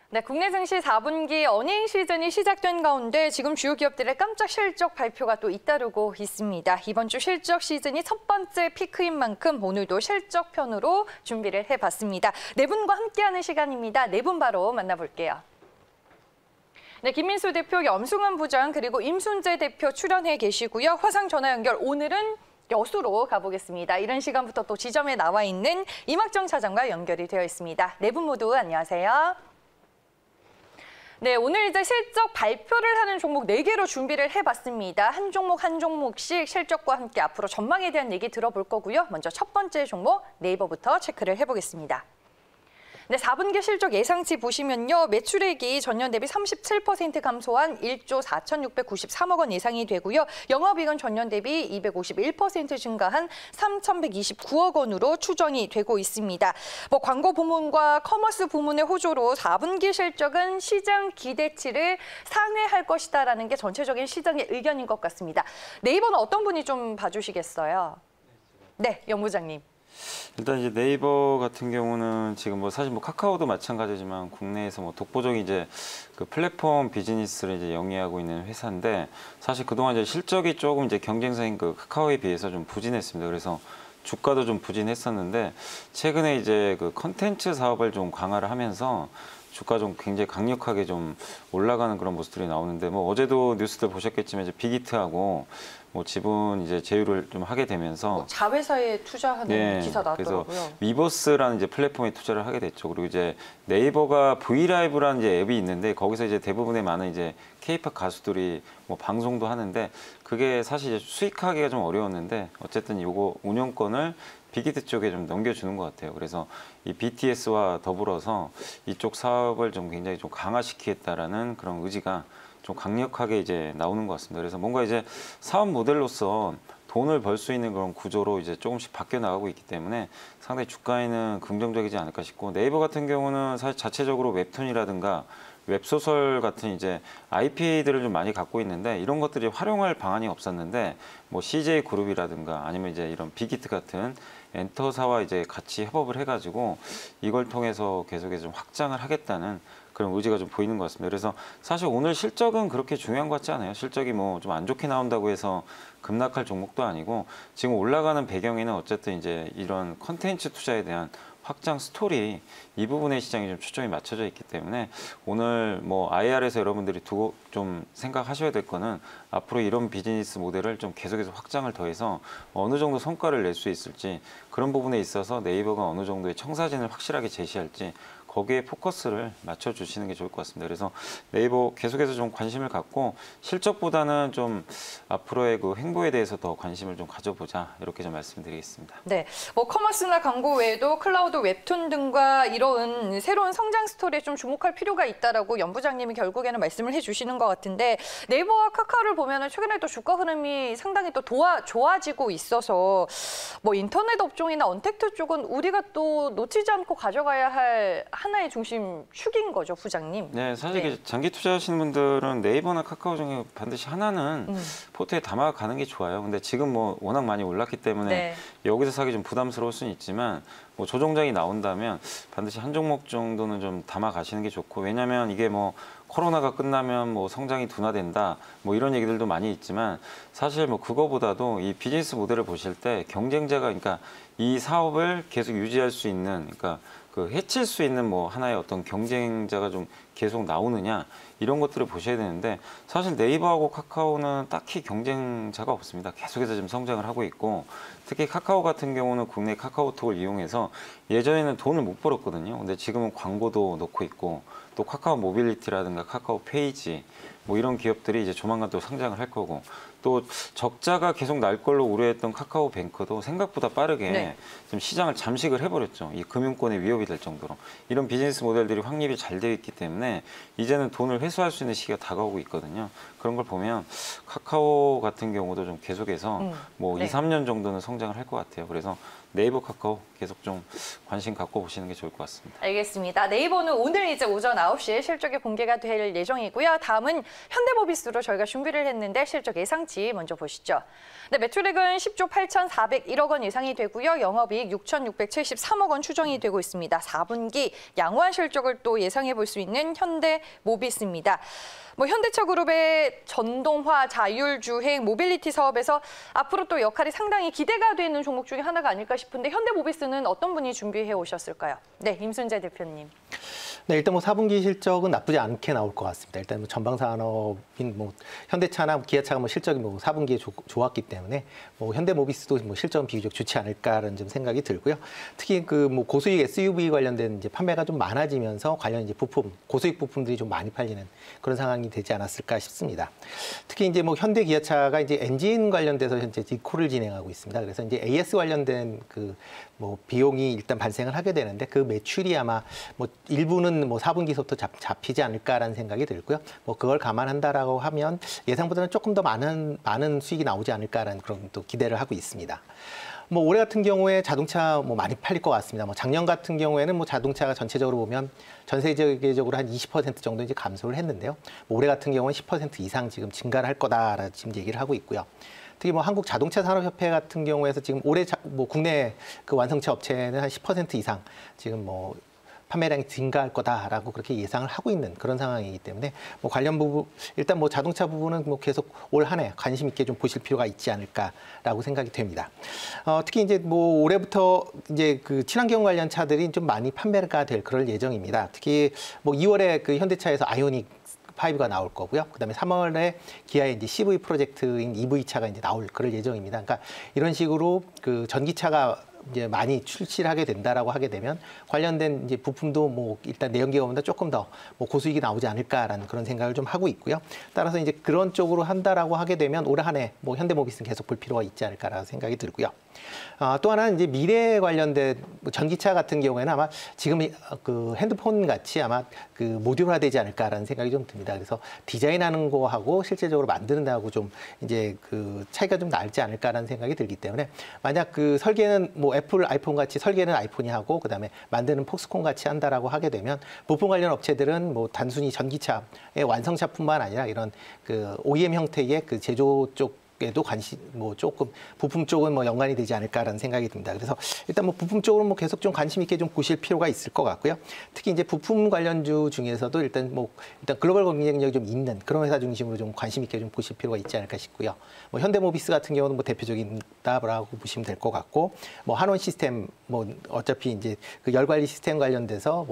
네, 국내 증시 4분기 어닝 시즌이 시작된 가운데 지금 주요 기업들의 깜짝 실적 발표가 또 잇따르고 있습니다. 이번 주 실적 시즌이 첫 번째 피크인 만큼 오늘도 실적 편으로 준비를 해봤습니다. 네 분과 함께하는 시간입니다. 네 분 바로 만나볼게요. 네, 김민수 대표, 염승은 부장, 그리고 임순재 대표 출연해 계시고요. 화상 전화 연결 오늘은 여수로 가보겠습니다. 이런 시간부터 또 지점에 나와 있는 임학정 차장과 연결이 되어 있습니다. 네 분 모두 안녕하세요. 네, 오늘 이제 실적 발표를 하는 종목 4개로 준비를 해봤습니다. 한 종목 한 종목씩 실적과 함께 앞으로 전망에 대한 얘기 들어볼 거고요. 먼저 첫 번째 종목 네이버부터 체크를 해보겠습니다. 네, 4분기 실적 예상치 보시면요. 매출액이 전년 대비 37% 감소한 1조 4,693억 원 예상이 되고요. 영업이익은 전년 대비 251% 증가한 3,129억 원으로 추정이 되고 있습니다. 광고 부문과 커머스 부문의 호조로 4분기 실적은 시장 기대치를 상회할 것이다라는 게 전체적인 시장의 의견인 것 같습니다. 네이버는 어떤 분이 좀 봐주시겠어요? 네, 연 부장님. 일단 이제 네이버 같은 경우는 지금 사실 카카오도 마찬가지지만 국내에서 독보적인 이제 그 플랫폼 비즈니스를 이제 영위하고 있는 회사인데 사실 그동안 이제 실적이 조금 이제 경쟁사인 그 카카오에 비해서 좀 부진했습니다. 그래서 주가도 좀 부진했었는데 최근에 이제 그 컨텐츠 사업을 좀 강화를 하면서 주가 좀 굉장히 강력하게 좀 올라가는 그런 모습들이 나오는데 어제도 뉴스들 보셨겠지만 이제 빅히트하고 지분 이제 제휴를 좀 하게 되면서 자회사에 투자하는 기사 나왔더라고요. 그래서 미버스라는 이제 플랫폼에 투자를 하게 됐죠. 그리고 이제 네이버가 브이라이브라는 이제 앱이 있는데 거기서 이제 대부분의 많은 이제 K-팝 가수들이 방송도 하는데 그게 사실 이제 수익하기가 좀 어려웠는데 어쨌든 요거 운영권을 빅히트 쪽에 좀 넘겨주는 것 같아요. 그래서 이 BTS와 더불어서 이쪽 사업을 좀 굉장히 좀 강화시키겠다라는 그런 의지가 좀 강력하게 이제 나오는 것 같습니다. 그래서 뭔가 이제 사업 모델로서 돈을 벌 수 있는 그런 구조로 이제 조금씩 바뀌어 나가고 있기 때문에 상당히 주가에는 긍정적이지 않을까 싶고 네이버 같은 경우는 사실 자체적으로 웹툰이라든가 웹소설 같은 이제 IP들을 좀 많이 갖고 있는데 이런 것들이 활용할 방안이 없었는데 CJ 그룹이라든가 아니면 이제 이런 빅히트 같은 엔터사와 이제 같이 협업을 해가지고 이걸 통해서 계속해서 좀 확장을 하겠다는 그런 의지가 좀 보이는 것 같습니다. 그래서 사실 오늘 실적은 그렇게 중요한 것 같지 않아요. 실적이 좀 안 좋게 나온다고 해서 급락할 종목도 아니고 지금 올라가는 배경에는 어쨌든 이제 이런 컨텐츠 투자에 대한 확장 스토리 이 부분에 시장이 좀 초점이 맞춰져 있기 때문에 오늘 IR에서 여러분들이 두고 좀 생각하셔야 될 거는 앞으로 이런 비즈니스 모델을 좀 계속해서 확장을 더해서 어느 정도 성과를 낼 수 있을지 그런 부분에 있어서 네이버가 어느 정도의 청사진을 확실하게 제시할지 거기에 포커스를 맞춰주시는 게 좋을 것 같습니다. 그래서 네이버 계속해서 좀 관심을 갖고 실적보다는 좀 앞으로의 그 행보에 대해서 더 관심을 좀 가져보자 이렇게 좀 말씀드리겠습니다. 네, 커머스나 광고 외에도 클라우드 웹툰 등과 이런 새로운 성장 스토리에 좀 주목할 필요가 있다라고 연 부장님이 결국에는 말씀을 해주시는 것 같은데 네이버와 카카오를 보면은 최근에 또 주가 흐름이 상당히 또 좋아지고 있어서 인터넷 업종이나 언택트 쪽은 우리가 또 놓치지 않고 가져가야 할 하나의 중심축인 거죠, 부장님. 네, 사실 장기 투자하시는 분들은 네이버나 카카오 중에 반드시 하나는 포트에 담아가는 게 좋아요. 근데 지금 워낙 많이 올랐기 때문에 여기서 사기 좀 부담스러울 수는 있지만 조정장이 나온다면 반드시 한 종목 정도는 좀 담아가시는 게 좋고 왜냐하면 이게 코로나가 끝나면 성장이 둔화된다 이런 얘기들도 많이 있지만 사실 그거보다도 이 비즈니스 모델을 보실 때 경쟁자가 그러니까 이 사업을 계속 유지할 수 있는 그러니까 그 해칠 수 있는 하나의 어떤 경쟁자가 좀 계속 나오느냐 이런 것들을 보셔야 되는데 사실 네이버하고 카카오는 딱히 경쟁자가 없습니다. 계속해서 지금 성장을 하고 있고 특히 카카오 같은 경우는 국내 카카오톡을 이용해서 예전에는 돈을 못 벌었거든요. 근데 지금은 광고도 넣고 있고 또 카카오 모빌리티라든가 카카오 페이지 이런 기업들이 이제 조만간 또 상장을 할 거고 또 적자가 계속 날 걸로 우려했던 카카오뱅크도 생각보다 빠르게 좀 시장을 잠식을 해버렸죠. 이 금융권의 위협이 될 정도로. 이런 비즈니스 모델들이 확립이 잘 되어 있기 때문에 이제는 돈을 회수할 수 있는 시기가 다가오고 있거든요. 그런 걸 보면 카카오 같은 경우도 좀 계속해서 2, 3년 정도는 성장을 할 것 같아요. 그래서 네이버 카카오 계속 좀 관심 갖고 보시는 게 좋을 것 같습니다. 알겠습니다. 네이버는 오늘 이제 오전 9시에 실적이 공개가 될 예정이고요. 다음은 현대모비스로 저희가 준비를 했는데 실적 예상치 먼저 보시죠. 네, 매출액은 10조 8,401억 원 예상이 되고요. 영업이익 6,673억 원 추정이 되고 있습니다. 4분기 양호한 실적을 또 예상해 볼 수 있는 현대모비스입니다. 현대차 그룹의 전동화, 자율주행, 모빌리티 사업에서 앞으로 또 역할이 상당히 기대가 되는 종목 중에 하나가 아닐까 싶은데 현대모비스는 어떤 분이 준비해 오셨을까요? 네, 임순재 대표님. 네, 일단 4분기 실적은 나쁘지 않게 나올 것 같습니다. 일단 전방 산업인 현대차나 기아차가 실적이 4분기에 좋았기 때문에 현대모비스도 실적은 비교적 좋지 않을까라는 좀 생각이 들고요. 특히 고수익 SUV 관련된 이제 판매가 좀 많아지면서 관련 이제 부품, 고수익 부품들이 좀 많이 팔리는 그런 상황이 되지 않았을까 싶습니다. 특히 이제 현대 기아차가 이제 엔진 관련돼서 현재 리콜을 진행하고 있습니다. 그래서 이제 AS 관련된 비용이 일단 발생을 하게 되는데 그 매출이 아마 일부는 4분기부터 잡히지 않을까라는 생각이 들고요. 그걸 감안한다라고 하면 예상보다는 조금 더 많은 수익이 나오지 않을까라는 그런 또 기대를 하고 있습니다. 올해 같은 경우에 자동차 많이 팔릴 것 같습니다. 작년 같은 경우에는 자동차가 전체적으로 보면 전 세계적으로 한 20% 정도 이제 감소를 했는데요. 올해 같은 경우는 10% 이상 지금 증가를 할 거다라고 지금 얘기를 하고 있고요. 특히 한국 자동차 산업협회 같은 경우에서 지금 올해 국내 그 완성차 업체는 한 10% 이상 지금 판매량이 증가할 거다라고 그렇게 예상을 하고 있는 그런 상황이기 때문에 관련 부분 일단 자동차 부분은 계속 올 한 해 관심 있게 좀 보실 필요가 있지 않을까라고 생각이 됩니다. 특히 이제 올해부터 이제 그 친환경 관련 차들이 좀 많이 판매가 될 그럴 예정입니다. 특히 2월에 그 현대차에서 아이오닉 5가 나올 거고요. 그다음에 3월에 기아의 이제 CV 프로젝트인 EV차가 이제 나올 그럴 예정입니다. 그러니까 이런 식으로 그 전기차가 이제 많이 출시를 하게 된다라고 하게 되면 관련된 이제 부품도 일단 내연기관보다 조금 더 고수익이 나오지 않을까라는 그런 생각을 좀 하고 있고요. 따라서 이제 그런 쪽으로 한다라고 하게 되면 올 한 해 현대모비스는 계속 볼 필요가 있지 않을까라는 생각이 들고요. 또 하나는 이제 미래에 관련된 전기차 같은 경우에는 아마 지금 그 핸드폰 같이 아마 그 모듈화되지 않을까라는 생각이 좀 듭니다. 그래서 디자인하는 거하고 실제적으로 만드는 데하고 좀 이제 그 차이가 좀 날지 않을까라는 생각이 들기 때문에 만약 그 설계는 애플 아이폰 같이 설계는 아이폰이 하고 그다음에 만드는 폭스콘 같이 한다라고 하게 되면 부품 관련 업체들은 단순히 전기차의 완성차뿐만 아니라 이런 그 OEM 형태의 그 제조 쪽에도 관심 조금 부품 쪽은 연관이 되지 않을까라는 생각이 듭니다. 그래서 일단 부품 쪽으로 계속 좀 관심 있게 좀 보실 필요가 있을 것 같고요. 특히 이제 부품 관련주 중에서도 일단 글로벌 경쟁력이 좀 있는 그런 회사 중심으로 좀 관심 있게 좀 보실 필요가 있지 않을까 싶고요. 현대모비스 같은 경우는 대표적이다라고 보시면 될 것 같고 한원 시스템 어차피 이제 그 열 관리 시스템 관련돼서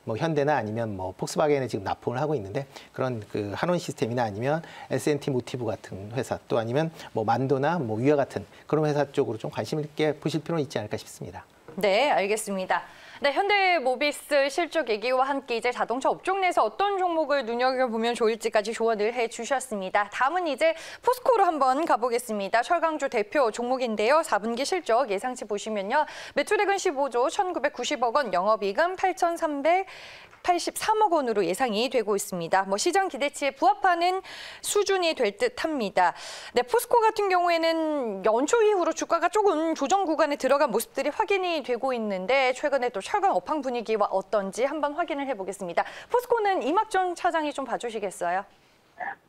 현대나 아니면 폭스바겐에 지금 납품을 하고 있는데 그런 그 한원 시스템이나 아니면 S&T 모티브 같은 회사 또 아니면 만도나 위아 같은 그런 회사 쪽으로 좀 관심 있게 보실 필요는 있지 않을까 싶습니다. 네, 알겠습니다. 네, 현대모비스 실적 얘기와 함께 이제 자동차 업종 내에서 어떤 종목을 눈여겨보면 좋을지까지 조언을 해주셨습니다. 다음은 이제 포스코로 한번 가보겠습니다. 철강주 대표 종목인데요. 4분기 실적 예상치 보시면요. 매출액은 15조 1,990억 원, 영업이익은 8,383억 원으로 예상이 되고 있습니다. 시장 기대치에 부합하는 수준이 될 듯합니다. 네, 포스코 같은 경우에는 연초 이후로 주가가 조금 조정 구간에 들어간 모습들이 확인이 되고 있는데 최근에 또 철강 업황 분위기와 어떤지 한번 확인을 해보겠습니다. 포스코는 이막전 차장이 좀 봐주시겠어요?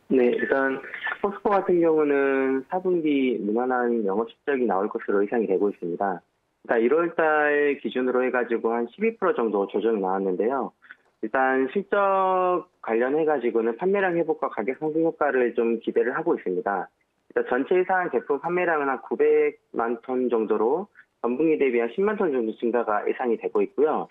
네, 일단 포스코 같은 경우는 4분기 무난한 영업 실적이 나올 것으로 예상이 되고 있습니다. 일단 1월달 기준으로 해가지고 한 12% 정도 조정이 나왔는데요. 일단 실적 관련해가지고는 판매량 회복과 가격 상승 효과를 좀 기대를 하고 있습니다. 일단 전체 예상 제품 판매량은 한 900만 톤 정도로 전분기 대비 한 10만 톤 정도 증가가 예상이 되고 있고요.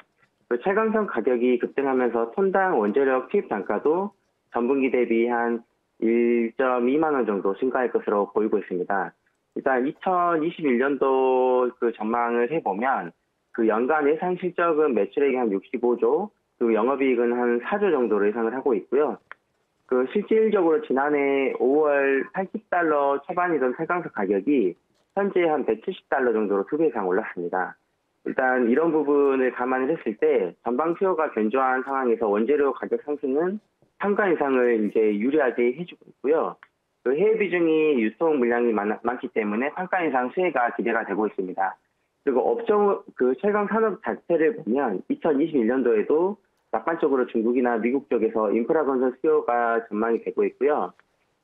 철강성 가격이 급등하면서 톤당 원재료 투입 단가도 전분기 대비 한 1.2만 원 정도 증가할 것으로 보이고 있습니다. 일단 2021년도 그 전망을 해보면 그 연간 예상 실적은 매출액이 한 65조, 그리고 영업이익은 한 4조 정도로 예상을 하고 있고요. 그 실질적으로 지난해 5월 80달러 초반이던 철강석 가격이 현재 한 170달러 정도로 2배 이상 올랐습니다. 일단 이런 부분을 감안을 했을 때 전방 수요가 견조한 상황에서 원재료 가격 상승은 상가 인상을 이제 유리하게 해주고 있고요. 그 해외 비중이 유통 물량이 많기 때문에 판가 인상 수혜가 기대가 되고 있습니다. 그리고 업종 그 철강 산업 자체를 보면 2021년도에도 낙관적으로 중국이나 미국 쪽에서 인프라 건설 수요가 전망이 되고 있고요.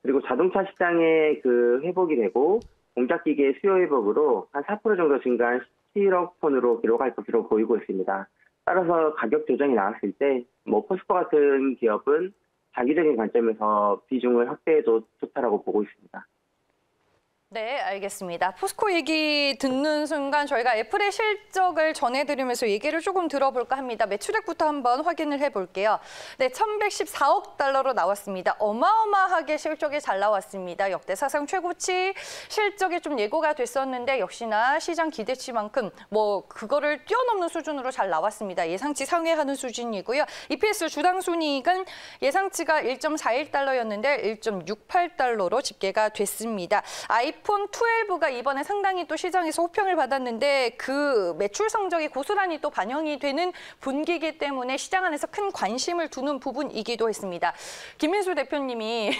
그리고 자동차 시장의 그 회복이 되고 공작기계 수요 회복으로 한 4% 정도 증가한 17억 톤으로 기록할 것으로 보이고 있습니다. 따라서 가격 조정이 나왔을 때 뭐 포스코 같은 기업은 장기적인 관점에서 비중을 확대해도 좋다라고 보고 있습니다. 네, 알겠습니다. 포스코 얘기 듣는 순간 저희가 애플의 실적을 전해드리면서 얘기를 조금 들어볼까 합니다. 매출액부터 한번 확인을 해볼게요. 네, 1,114억 달러로 나왔습니다. 어마어마하게 실적이 잘 나왔습니다. 역대 사상 최고치 실적이 좀 예고가 됐었는데 역시나 시장 기대치만큼 뭐 그거를 뛰어넘는 수준으로 잘 나왔습니다. 예상치 상회하는 수준이고요. EPS 주당 순이익은 예상치가 1.41달러였는데 1.68달러로 집계가 됐습니다. 아이폰 12가 이번에 상당히 또 시장에서 호평을 받았는데 그 매출 성적이 고스란히 또 반영이 되는 분기이기 때문에 시장 안에서 큰 관심을 두는 부분이기도 했습니다. 김민수 대표님이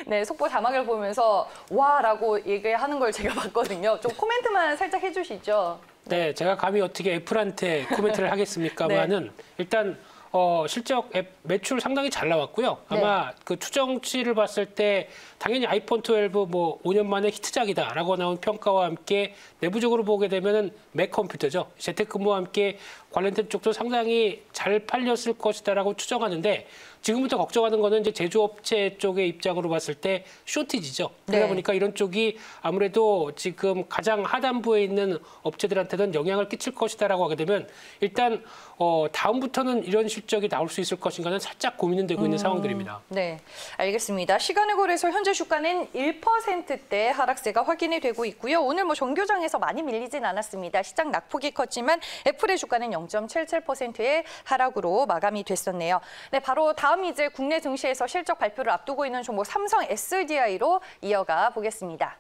네, 속보 자막을 보면서 와라고 얘기하는 걸 제가 봤거든요. 좀 코멘트만 살짝 해주시죠. 네, 제가 감히 어떻게 애플한테 코멘트를 하겠습니까만은 네. 일단 실적 매출 상당히 잘 나왔고요. 아마 네. 그 추정치를 봤을 때 당연히 아이폰 12 뭐 5년 만에 히트작이다라고 나온 평가와 함께 내부적으로 보게 되면은 맥 컴퓨터죠. 재택근무와 함께 관련된 쪽도 상당히 잘 팔렸을 것이다라고 추정하는데 지금부터 걱정하는 거는 이제 제조업체 쪽의 입장으로 봤을 때 쇼티지죠. 그러다 네. 보니까 이런 쪽이 아무래도 지금 가장 하단부에 있는 업체들한테는 영향을 끼칠 것이다라고 하게 되면 일단 다음부터는 이런 실적이 나올 수 있을 것인가는 살짝 고민은 되고 있는 상황들입니다. 네, 알겠습니다. 시간을 고려해서 현재 주가는 1%대 하락세가 확인이 되고 있고요. 오늘 뭐 정교장에서 많이 밀리진 않았습니다. 시장 낙폭이 컸지만 애플의 주가는 0.77%의 하락으로 마감이 됐었네요. 네, 바로 다음 이제 국내 증시에서 실적 발표를 앞두고 있는 종목 삼성 SDI로 이어가 보겠습니다.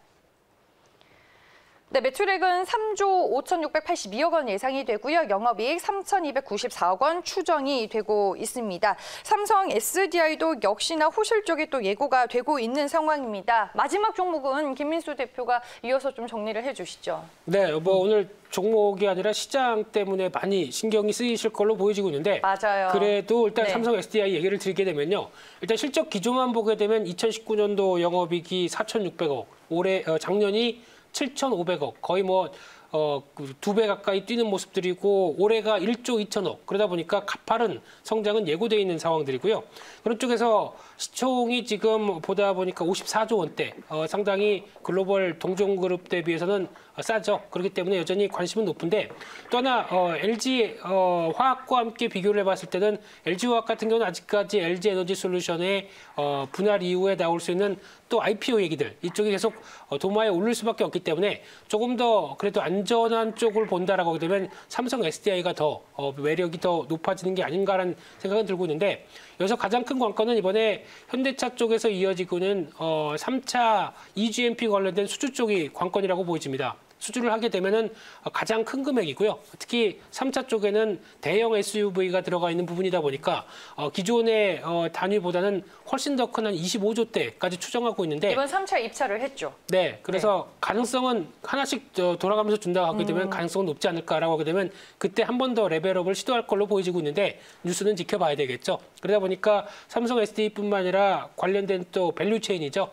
네, 매출액은 3조 5,682억 원 예상이 되고요. 영업이익 3,294억 원 추정이 되고 있습니다. 삼성 SDI도 역시나 호실 쪽이 또 예고가 되고 있는 상황입니다. 마지막 종목은 김민수 대표가 이어서 좀 정리를 해주시죠. 네, 뭐 오늘 종목이 아니라 시장 때문에 많이 신경이 쓰이실 걸로 보여지고 있는데 맞아요. 그래도 일단 네. 삼성 SDI 얘기를 드리게 되면요. 일단 실적 기조만 보게 되면 2019년도 영업이익이 4,600억, 올해 작년이 7,500억, 거의 뭐 2배 가까이 뛰는 모습들이고 올해가 1조 2천억. 그러다 보니까 가파른 성장은 예고돼 있는 상황들이고요. 그런 쪽에서 시총이 지금 보다 보니까 54조 원대, 상당히 글로벌 동종그룹 대비해서는 싸죠. 그렇기 때문에 여전히 관심은 높은데 또 하나 LG 화학과 함께 비교를 해봤을 때는 LG 화학 같은 경우는 아직까지 LG 에너지 솔루션의 분할 이후에 나올 수 있는 또 IPO 얘기들 이쪽이 계속 도마에 오를 수밖에 없기 때문에 조금 더 그래도 안전한 쪽을 본다라고 하게 되면 삼성 SDI가 더 매력이 더 높아지는 게 아닌가라는 생각은 들고 있는데 여기서 가장 큰 관건은 이번에 현대차 쪽에서 이어지고는 3차 EGMP 관련된 수주 쪽이 관건이라고 보여집니다. 수주를 하게 되면은 가장 큰 금액이고요. 특히 3차 쪽에는 대형 SUV가 들어가 있는 부분이다 보니까 기존의 단위보다는 훨씬 더 큰 한 25조대까지 추정하고 있는데 이번 3차 입찰을 했죠. 네, 그래서 가능성은 하나씩 돌아가면서 준다고 하게 되면 가능성은 높지 않을까라고 하게 되면 그때 한 번 더 레벨업을 시도할 걸로 보여지고 있는데 뉴스는 지켜봐야 되겠죠. 그러다 보니까 삼성 SDI뿐만 아니라 관련된 또 밸류체인이죠.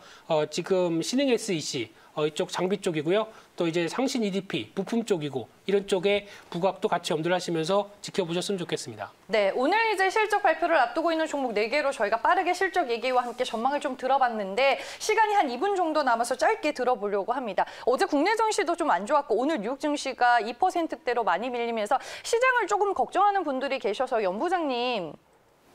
지금 신흥 SEC 이쪽 장비 쪽이고요. 또 이제 상신 EDP 부품 쪽이고 이런 쪽에 부각도 같이 염두를 하시면서 지켜보셨으면 좋겠습니다. 네, 오늘 이제 실적 발표를 앞두고 있는 종목 4개로 저희가 빠르게 실적 얘기와 함께 전망을 좀 들어봤는데 시간이 한 2분 정도 남아서 짧게 들어보려고 합니다. 어제 국내 증시도 좀 안 좋았고 오늘 뉴욕 증시가 2%대로 많이 밀리면서 시장을 조금 걱정하는 분들이 계셔서 연 부장님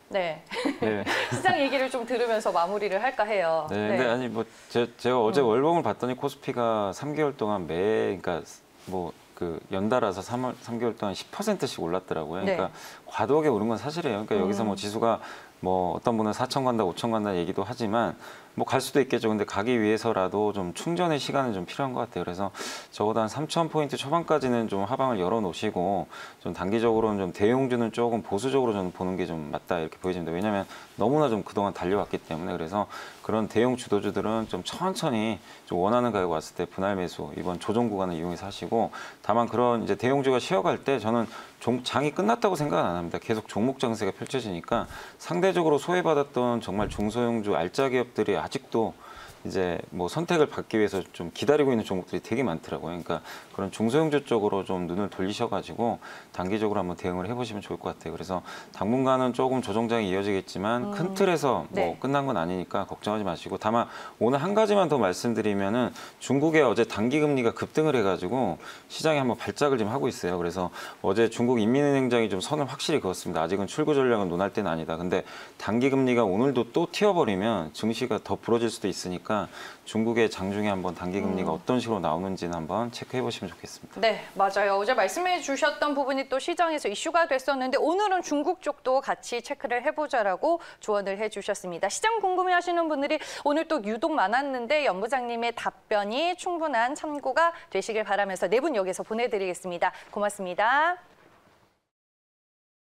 네. 네. 시장 얘기를 좀 들으면서 마무리를 할까 해요. 네, 근데 아니 뭐 제가 어제 월봉을 봤더니 코스피가 3개월 동안 그러니까 뭐 그 연달아서 3개월 동안 10%씩 올랐더라고요. 그러니까 네. 과도하게 오른 건 사실이에요. 그러니까 여기서 뭐 지수가 뭐 어떤 분은 4천 간다, 5천 간다 얘기도 하지만 뭐 갈 수도 있겠죠. 근데 가기 위해서라도 좀 충전의 시간은 좀 필요한 것 같아요. 그래서 적어도 한 3,000포인트 초반까지는 좀 하방을 열어놓으시고 좀 단기적으로는 좀 대형주는 조금 보수적으로 저는 보는 게 좀 맞다 이렇게 보여집니다. 왜냐하면 너무나 좀 그동안 달려왔기 때문에 그래서 그런 대형 주도주들은 좀 천천히 좀 원하는 가격 왔을 때 분할 매수 이번 조정 구간을 이용해서 하시고 다만 그런 이제 대형주가 쉬어갈 때 저는 장이 끝났다고 생각은 안 합니다. 계속 종목 장세가 펼쳐지니까 상대적으로 소외받았던 정말 중소형주 알짜 기업들이 아직도 이제 뭐 선택을 받기 위해서 좀 기다리고 있는 종목들이 되게 많더라고요. 그러니까 그런 중소형주 쪽으로 좀 눈을 돌리셔가지고 단기적으로 한번 대응을 해보시면 좋을 것 같아요. 그래서 당분간은 조금 조정장이 이어지겠지만 큰 틀에서 뭐 네. 끝난 건 아니니까 걱정하지 마시고 다만 오늘 한 가지만 더 말씀드리면은 중국의 어제 단기 금리가 급등을 해가지고 시장이 한번 발작을 좀 하고 있어요. 그래서 어제 중국 인민은행장이 좀 선을 확실히 그었습니다. 아직은 출구 전략은 논할 때는 아니다. 근데 단기 금리가 오늘도 또 튀어버리면 증시가 더 부러질 수도 있으니까 중국의 장중에 한번 단기 금리가 어떤 식으로 나오는지는 한번 체크해 보시면 좋겠습니다. 네, 맞아요. 어제 말씀해 주셨던 부분이 또 시장에서 이슈가 됐었는데 오늘은 중국 쪽도 같이 체크를 해보자라고 조언을 해주셨습니다. 시장 궁금해하시는 분들이 오늘 또 유독 많았는데 연부장님의 답변이 충분한 참고가 되시길 바라면서 네 분 여기서 보내드리겠습니다. 고맙습니다.